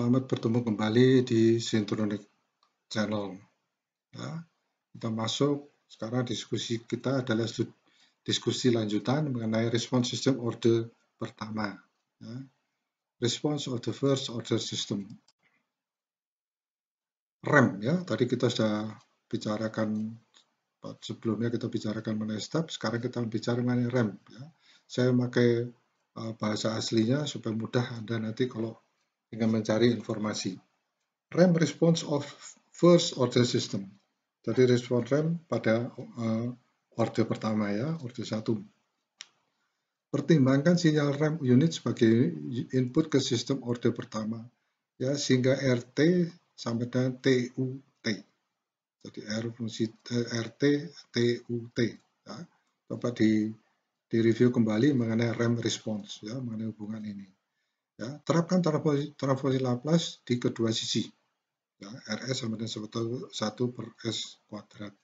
Selamat bertemu kembali di Syntronic Channel. Ya, kita masuk sekarang diskusi kita adalah diskusi lanjutan mengenai response system order pertama. Ya, response of the first order system. REM ya, tadi kita sudah bicarakan sebelumnya kita bicarakan mengenai step, sekarang kita bicara mengenai REM. Ya. Saya memakai bahasa aslinya supaya mudah Anda nanti kalau ingin mencari informasi. REM response of first order system. Jadi respon REM pada order pertama ya, order 1. Pertimbangkan sinyal REM unit sebagai input ke sistem order pertama ya, sehingga RT sampai dengan TUT. Jadi RT TUT ya. Coba di review kembali mengenai REM response ya, mengenai hubungan ini. Ya, terapkan transformasi Laplace di kedua sisi. Ya, RS sama dengan 1 per S kuadrat.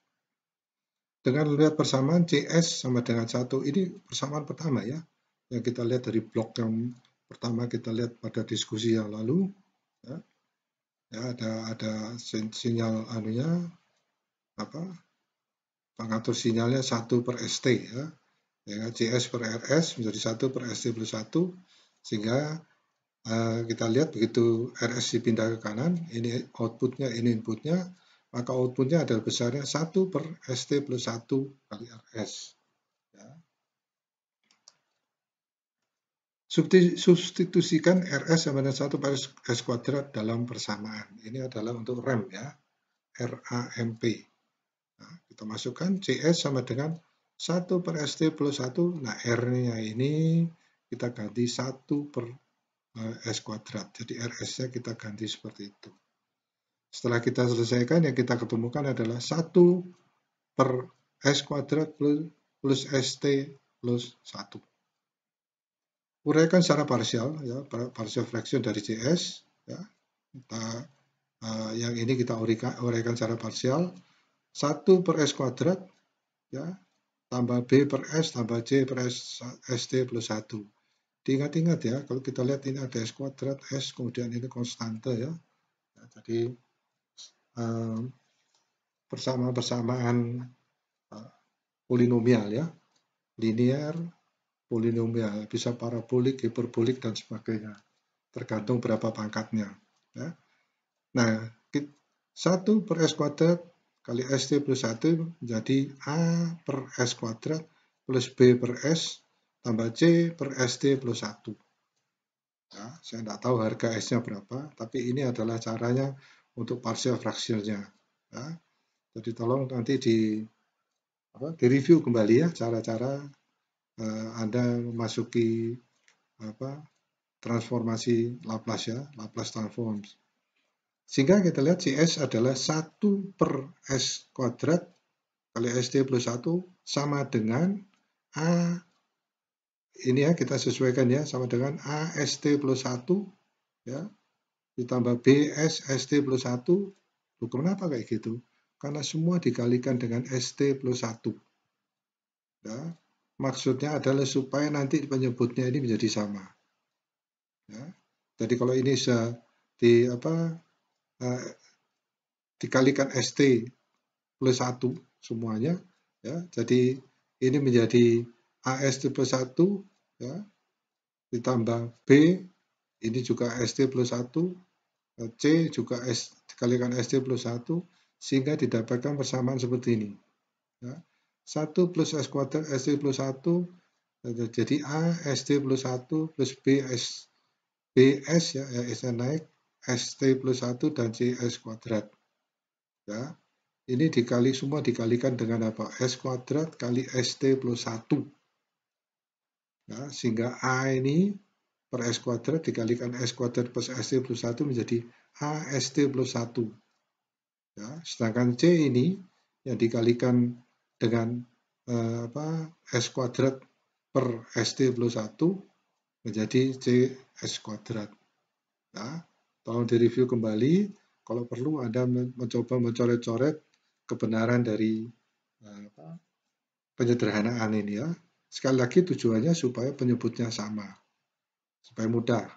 Dengan lihat persamaan CS sama dengan 1, ini persamaan pertama ya, yang kita lihat dari blok yang pertama kita lihat pada diskusi yang lalu. Ya, ya ada sinyal anunya, pengatur sinyalnya 1 per ST ya. Ya, CS per RS menjadi 1 per ST plus 1, sehingga kita lihat begitu RS dipindah ke kanan, ini outputnya, ini inputnya, maka outputnya adalah besarnya 1 per ST plus 1 kali RS. Ya. Substitusikan RS sama dengan 1 per S kuadrat dalam persamaan. Ini adalah untuk REM ya, RAMP. Nah, kita masukkan CS sama dengan 1 per ST plus 1, nah R-nya ini kita ganti 1 per S kuadrat. Jadi RS-nya kita ganti seperti itu. Setelah kita selesaikan, yang kita ketemukan adalah 1 per S kuadrat plus ST plus 1. Uraikan secara parsial, ya, partial fraction dari CS. Ya. Yang ini kita uraikan secara parsial. 1 per S kuadrat, ya, tambah B per S, tambah C per S, ST plus 1. Diingat-ingat ya, kalau kita lihat ini ada S kuadrat, S, kemudian ini konstante ya. Jadi persamaan polinomial ya, linear, polinomial, bisa parabolik, hiperbolik dan sebagainya, tergantung berapa pangkatnya. Ya. Nah, 1 per S kuadrat kali ST plus 1 menjadi A per S kuadrat plus B per S tambah C per ST plus 1. Ya, saya tidak tahu harga S-nya berapa, tapi ini adalah caranya untuk partial fraction-nya. Ya. Jadi tolong nanti di review kembali ya cara-cara Anda memasuki transformasi Laplace ya, Laplace transform. Sehingga kita lihat CS adalah 1 per S kuadrat kali ST plus 1 sama dengan A, ini ya kita sesuaikan ya, sama dengan A ST plus 1 ya, ditambah B S ST plus 1. Loh, kenapa kayak gitu? Karena semua dikalikan dengan ST plus 1. Ya, maksudnya adalah supaya nanti penyebutnya ini menjadi sama. Ya. Jadi kalau ini bisa dikalikan ST plus 1 semuanya, ya. Jadi ini menjadi AST plus 1 ya, ditambah B, ini juga ST plus 1, C juga dikalikan ST plus 1, sehingga didapatkan persamaan seperti ini. Ya. 1 plus S kuadrat ST plus 1, jadi A ST plus 1 plus BS ya, S-nya naik, ST plus 1 dan CS kuadrat. Ya. Ini semua dikalikan dengan apa? S kuadrat kali ST plus 1. Ya, sehingga A ini per S kuadrat dikalikan S kuadrat plus ST plus 1 menjadi AST plus 1. Ya, sedangkan C ini yang dikalikan dengan S kuadrat per ST plus 1 menjadi CS kuadrat. Ya, tolong direview kembali. Kalau perlu Anda mencoba mencoret-coret kebenaran dari penyederhanaan ini ya. Sekali lagi tujuannya supaya penyebutnya sama, supaya mudah.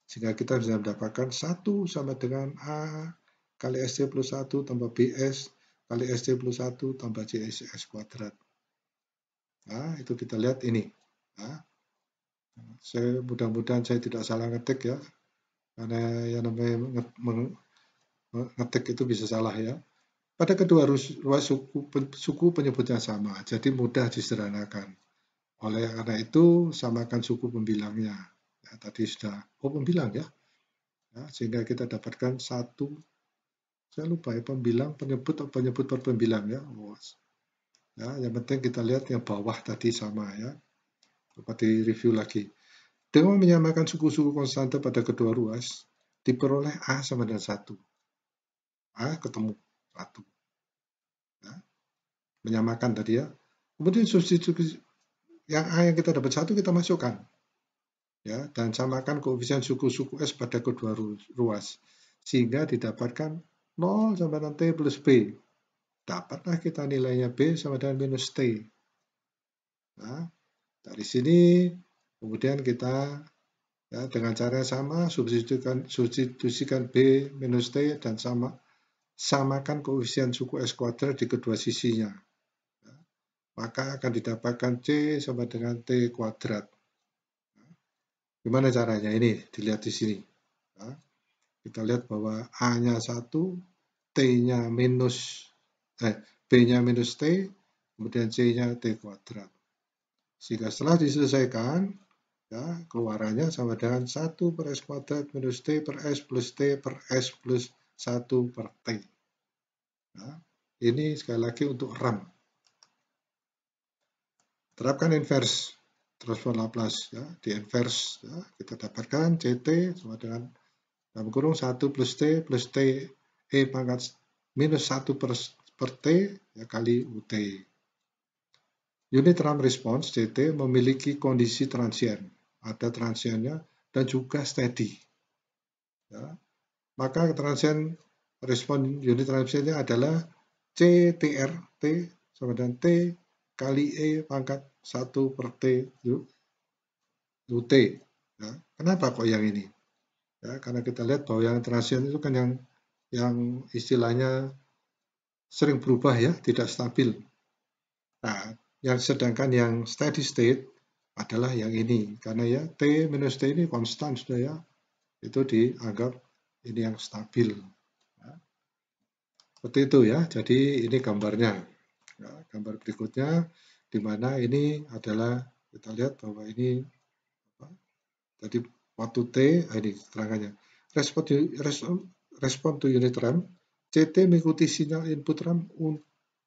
Sehingga kita bisa mendapatkan 1 sama dengan A kali ST plus 1 tambah BS kali ST plus 1 tambah CSS kuadrat. Nah, itu kita lihat ini. Nah, mudah-mudahan saya tidak salah ngetik ya. Karena yang namanya ngetik itu bisa salah ya. Pada kedua ruas suku penyebutnya sama, jadi mudah disederhanakan. Oleh karena itu, samakan suku pembilangnya. Ya, tadi sudah, pembilang ya. Sehingga kita dapatkan satu, saya lupa ya, pembilang, penyebut, atau penyebut per pembilang ya. Ya, yang penting kita lihat yang bawah tadi sama ya. Seperti review lagi. Dengan menyamakan suku-suku konstanta pada kedua ruas, diperoleh A sama dengan 1. A ketemu 1. Ya. Menyamakan tadi ya. Kemudian substitusi yang A yang kita dapat 1 kita masukkan. Ya, dan samakan koefisien suku-suku S pada kedua ruas. Sehingga didapatkan 0 sama dengan T plus B. Dapatlah kita nilainya B sama dengan minus T. Nah, dari sini kemudian kita ya, dengan cara yang sama substitusikan B minus T dan samakan koefisien suku S kuadrat di kedua sisinya. Ya, maka akan didapatkan C sama dengan T kuadrat. Gimana caranya? Ini dilihat di sini. Ya, kita lihat bahwa A-nya 1, T-nya minus B-nya minus T, kemudian C-nya T kuadrat. Sehingga setelah diselesaikan, ya, keluarannya sama dengan 1 per S kuadrat minus T per S plus T per S plus 1 per T. Nah, ini sekali lagi untuk RAM. Terapkan inverse transform Laplace. Ya. Di inverse ya, kita dapatkan CT sama dengan dalam kurung 1 plus T E pangkat minus 1 per T ya, kali UT. Unit ramp response CT memiliki kondisi transient, ada transiennya dan juga steady. Ya. Maka transient respon unit transientnya adalah CTR T sama dengan T kali E pangkat 1 per T UT. Ya. Kenapa kok yang ini? Ya, karena kita lihat bahwa yang transient itu kan yang istilahnya sering berubah ya, tidak stabil. Nah, yang sedangkan yang steady state adalah yang ini. Karena ya T minus T ini konstan sudah ya. Itu dianggap ini yang stabil. Ya. Seperti itu ya. Jadi ini gambarnya. Ya, gambar berikutnya di mana ini adalah kita lihat bahwa ini tadi waktu T ini keterangannya. Respon to unit ramp CT mengikuti sinyal input ramp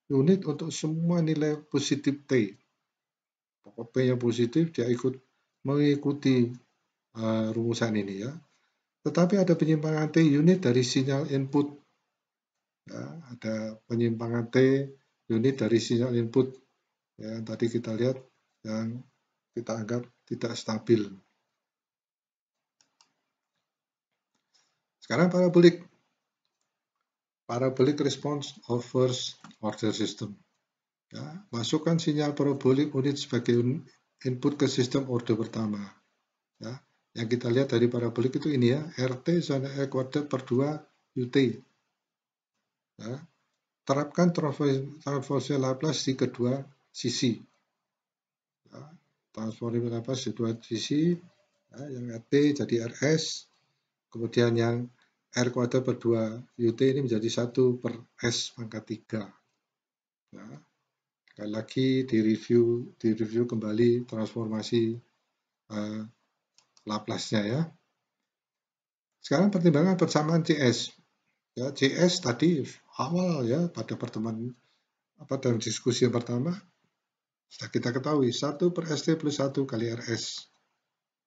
unit untuk semua nilai positif T. Pokok P yang positif dia mengikuti rumusan ini ya. Tetapi ada penyimpangan T unit dari sinyal input. Ya, ada penyimpangan T unit dari sinyal input. Ya, yang tadi kita lihat yang kita anggap tidak stabil. Sekarang parabolic response of first order system. Ya, masukkan sinyal parabolik unit sebagai input ke sistem order pertama. Ya, yang kita lihat dari parabolik itu ini ya, RT sama E kuadrat per 2 UT. Ya, terapkan transformasi Laplace di kedua sisi. Ya, transformasi Laplace di dua sisi, ya, yang RT jadi RS, kemudian yang R kuadrat per 2 UT ini menjadi 1 per S pangkat 3. Ya, sekali lagi di review kembali transformasi Laplace-nya ya. Sekarang pertimbangan persamaan CS. Ya, CS tadi awal ya pada pertemuan dalam diskusi yang pertama sudah kita ketahui 1 per ST plus 1 kali RS.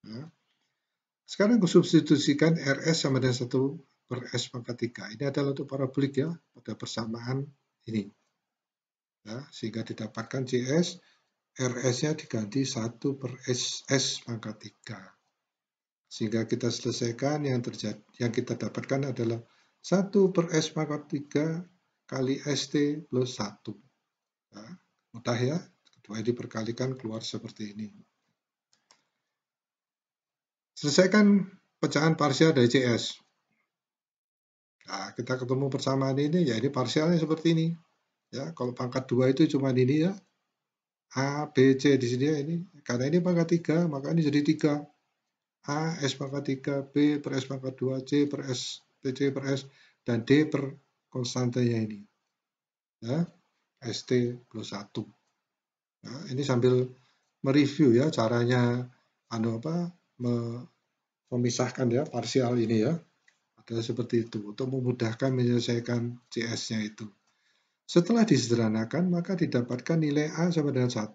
Ya. Sekarang substitusikan RS sama dengan 1 per S pangkat 3. Ini adalah untuk parabolik ya pada persamaan ini. Ya, sehingga didapatkan CS, RS-nya diganti 1 per S pangkat 3. Sehingga kita selesaikan yang kita dapatkan adalah 1 per S pangkat 3 kali ST plus 1. Ya, mudah ya, kedua ini diperkalikan keluar seperti ini. Selesaikan pecahan parsial dari CS. Nah, kita ketemu persamaan ini, ya ini parsialnya seperti ini. Ya, kalau pangkat 2 itu cuma ini ya. A, B, C di sini ya ini. Karena ini pangkat 3, maka ini jadi 3. A, S pangkat 3, B per S pangkat 2, C per S, C per S, dan D per konstantanya ini. Ya, ST plus 1. Nah, ini sambil mereview ya caranya memisahkan ya parsial ini ya. Adalah seperti itu untuk memudahkan menyelesaikan CS-nya itu. Setelah disederhanakan, maka didapatkan nilai A sama dengan 1,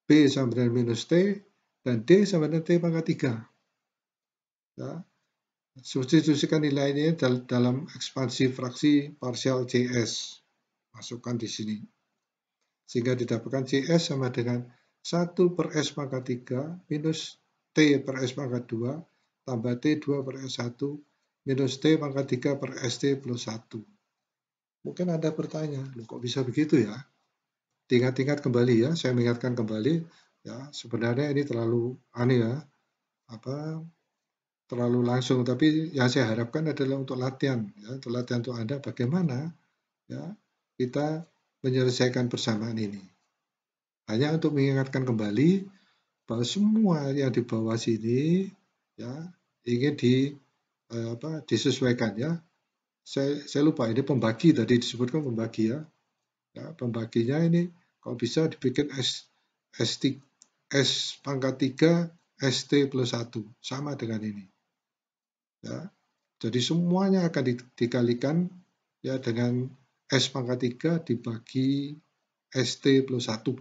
B sama dengan minus T, dan D sama dengan T pangkat 3. Ya. Substitusikan nilai ini dalam ekspansi fraksi parsial CS. Masukkan di sini. Sehingga didapatkan CS sama dengan 1 per S pangkat 3 minus T per S pangkat 2 tambah T2 per S1 minus T pangkat 3 per ST plus 1. Mungkin Anda bertanya, loh kok bisa begitu ya? Ingat-ingat kembali ya, saya mengingatkan kembali ya, sebenarnya ini terlalu aneh ya, terlalu langsung, tapi yang saya harapkan adalah untuk latihan ya, untuk latihan untuk Anda bagaimana ya kita menyelesaikan persamaan ini. Hanya untuk mengingatkan kembali bahwa semua yang di bawah sini ya ingin disesuaikan ya. Saya lupa ini pembagi tadi disebutkan pembagi ya. Ya, pembaginya ini kalau bisa dibikin S pangkat 3 ST plus 1 sama dengan ini. Ya. Jadi semuanya akan dikalikan ya dengan S pangkat 3 dibagi ST plus 1.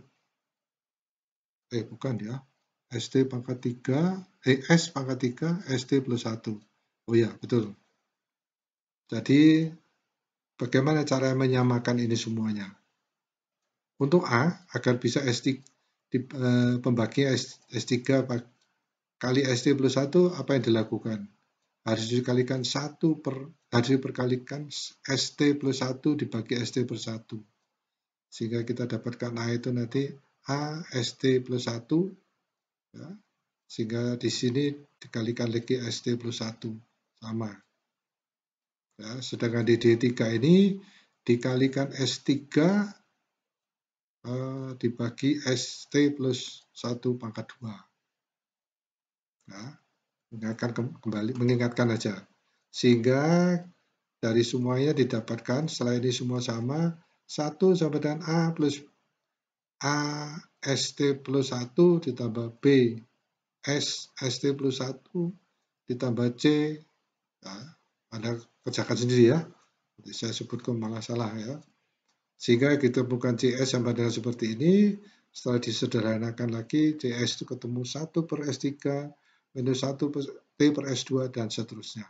Bukan ya. ST pangkat 3, S pangkat 3 ST plus 1. Oh ya, betul. Jadi bagaimana cara menyamakan ini semuanya? Untuk A, agar bisa pembagian S3 kali ST plus 1, apa yang dilakukan? Harus diperkalikan ST plus 1 dibagi ST per 1. Sehingga kita dapatkan A itu nanti A ST plus 1. Ya, sehingga di sini dikalikan lagi ST plus 1. Sama. Ya, sedangkan di D3 ini dikalikan S3 dibagi ST plus 1 pangkat 2. Nah, mengingatkan aja. Sehingga dari semuanya didapatkan, setelah ini semua sama, 1 sama dengan A plus A ST plus 1 ditambah B S ST plus 1 ditambah C. Nah, Anda kerjakan sendiri ya. Saya sebutkan malah salah ya. Sehingga kita bukan CS sama dengan seperti ini. Setelah disederhanakan lagi, CS itu ketemu 1 per S3 minus 1 per T per S2 dan seterusnya.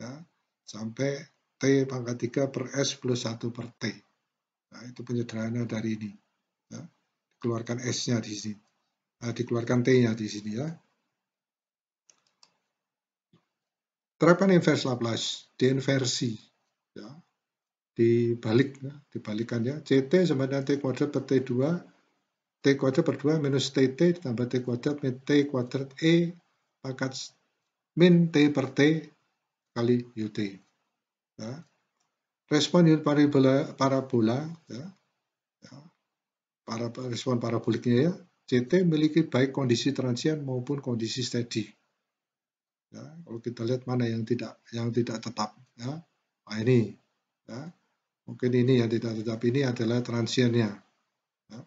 Ya, sampai T pangkat 3 per S plus 1 per T. Nah, itu penyederhanaan dari ini. Ya, dikeluarkan S-nya di sini. Nah, dikeluarkan T-nya di sini ya. Terapkan inverse Laplace, diinversi. Ya, dibalikkan ya. CT sama dengan T kuadrat per T2, T kuadrat per 2 minus TT ditambah T kuadrat min T kuadrat E pangkat min T per T kali UT. Ya. Respon unit parabola ya. Respon paraboliknya ya. CT memiliki baik kondisi transient maupun kondisi steady. Ya, kalau kita lihat mana yang tidak tetap ya. Nah, ini ya. Mungkin ini yang tidak tetap, ini adalah transientnya. Ya.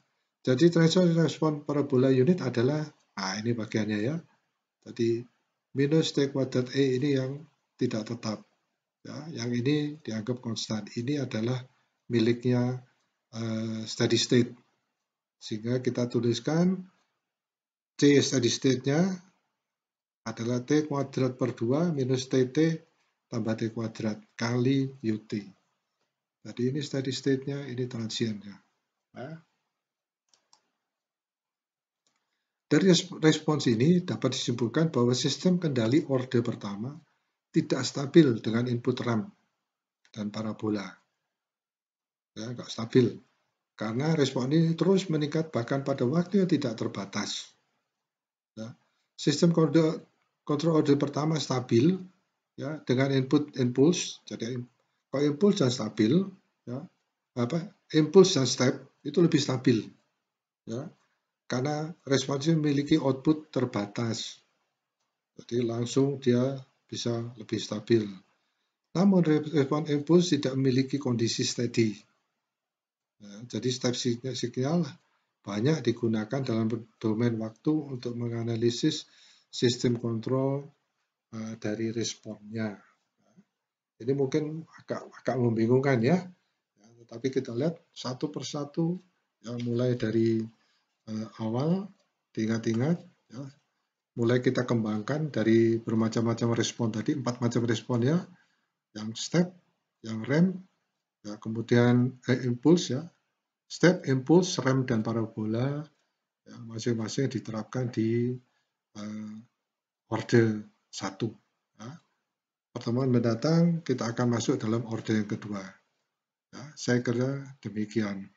Jadi transient respon parabola unit adalah, nah ini bagiannya ya. Jadi minus T kuadrat E ini yang tidak tetap. Ya, yang ini dianggap konstan. Ini adalah miliknya steady state. Sehingga kita tuliskan C steady state-nya adalah T kuadrat per 2 minus TT tambah T kuadrat kali UT. Jadi ini steady state-nya, ini transientnya. Nah, dari respons ini dapat disimpulkan bahwa sistem kendali orde pertama tidak stabil dengan input RAM dan parabola. Ya, nggak stabil. Karena respon ini terus meningkat bahkan pada waktu yang tidak terbatas. Ya. Sistem kontrol order pertama stabil, ya, dengan input impuls. Jadi kalau impuls dan stabil, ya, impuls dan step itu lebih stabil, ya, karena responsif memiliki output terbatas. Jadi langsung dia bisa lebih stabil. Namun respon impuls tidak memiliki kondisi steady. Ya, jadi step signal banyak digunakan dalam domain waktu untuk menganalisis sistem kontrol dari responnya. Ini mungkin agak membingungkan ya. Tetapi kita lihat satu persatu, ya, mulai dari awal diingat-ingat, ya, mulai kita kembangkan dari bermacam-macam respon tadi, 4 macam respon ya, yang step, yang rem, ya, kemudian impuls ya, step, impuls, rem dan parabola, ya, masing-masing diterapkan di orde 1. Ya. Pertemuan mendatang kita akan masuk dalam orde yang kedua. Ya, saya kira demikian.